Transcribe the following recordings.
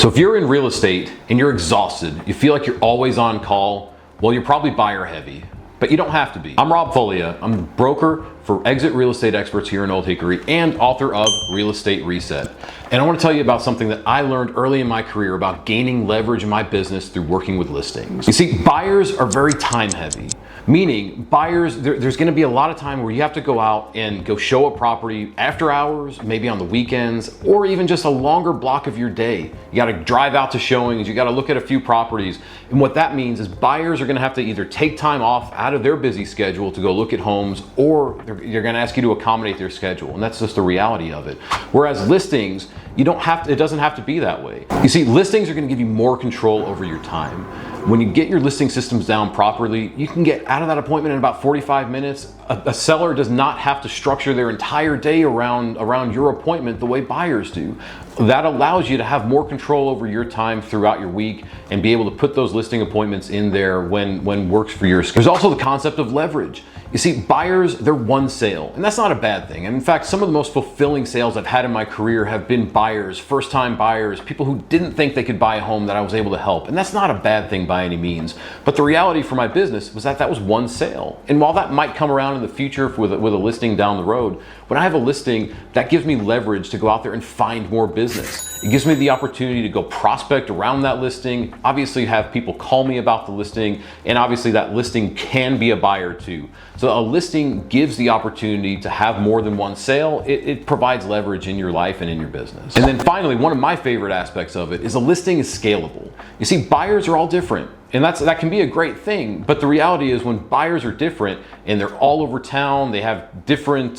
So if you're in real estate and you're exhausted, you feel like you're always on call, well, you're probably buyer heavy, but you don't have to be. I'm Rob Foglia. I'm a broker for Exit Real Estate Experts here in Old Hickory and author of Real Estate Reset. And I want to tell you about something that I learned early in my career about gaining leverage in my business through working with listings. You see, buyers are very time heavy. Meaning buyers, there's going to be a lot of time where you have to go out and go show a property after hours, maybe on the weekends, or even just a longer block of your day. You got to drive out to showings, you got to look at a few properties. And what that means is buyers are going to have to either take time off out of their busy schedule to go look at homes, or they're going to ask you to accommodate their schedule. And that's just the reality of it. Whereas listings, it doesn't have to be that way. You see, listings are going to give you more control over your time. When you get your listing systems down properly, you can get out of that appointment in about 45 minutes. A seller does not have to structure their entire day around your appointment the way buyers do. That allows you to have more control over your time throughout your week and be able to put those listing appointments in there when works for your schedule. There's also the concept of leverage. You see, buyers, they're one sale, and that's not a bad thing. And in fact, some of the most fulfilling sales I've had in my career have been buyers, first-time buyers, people who didn't think they could buy a home that I was able to help. And that's not a bad thing by any means. But the reality for my business was that was one sale. And while that might come around in the future with a listing down the road, when I have a listing, that gives me leverage to go out there and find more business. It gives me the opportunity to go prospect around that listing, obviously have people call me about the listing, and obviously that listing can be a buyer too. So a listing gives the opportunity to have more than one sale. It provides leverage in your life and in your business. And then finally, one of my favorite aspects of it is a listing is scalable. You see, buyers are all different. And that can be a great thing, but the reality is when buyers are different and they're all over town, they have different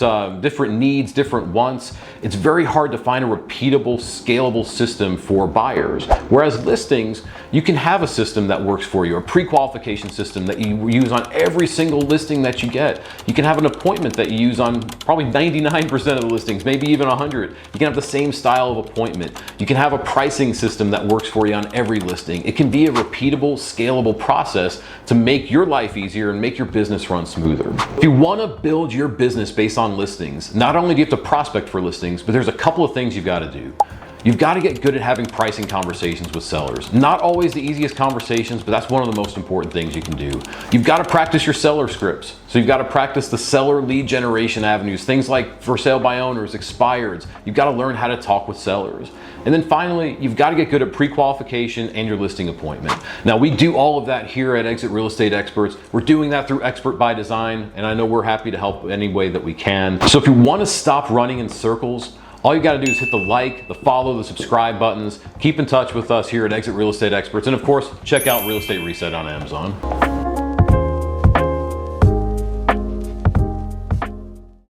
needs, different wants, it's very hard to find a repeatable, scalable system for buyers. Whereas listings, you can have a system that works for you, a pre-qualification system that you use on every single listing that you get. You can have an appointment that you use on probably 99% of the listings, maybe even 100. You can have the same style of appointment. You can have a pricing system that works for you on every listing. It can be a repeatable, scalable process to make your life easier and make your business run smoother. If you want to build your business based on listings, not only do you have to prospect for listings, but there's a couple of things you've got to do. You've got to get good at having pricing conversations with sellers. Not always the easiest conversations, but that's one of the most important things you can do. You've got to practice your seller scripts. So you've got to practice the seller lead generation avenues, things like for sale by owners, expireds. You've got to learn how to talk with sellers. And then finally, you've got to get good at pre-qualification and your listing appointment. Now, we do all of that here at Exit Real Estate Experts. We're doing that through Expert by Design, and I know we're happy to help any way that we can. So if you want to stop running in circles, all you got to do is hit the like, the follow, the subscribe buttons. Keep in touch with us here at Exit Real Estate Experts. And of course, check out Real Estate Reset on Amazon.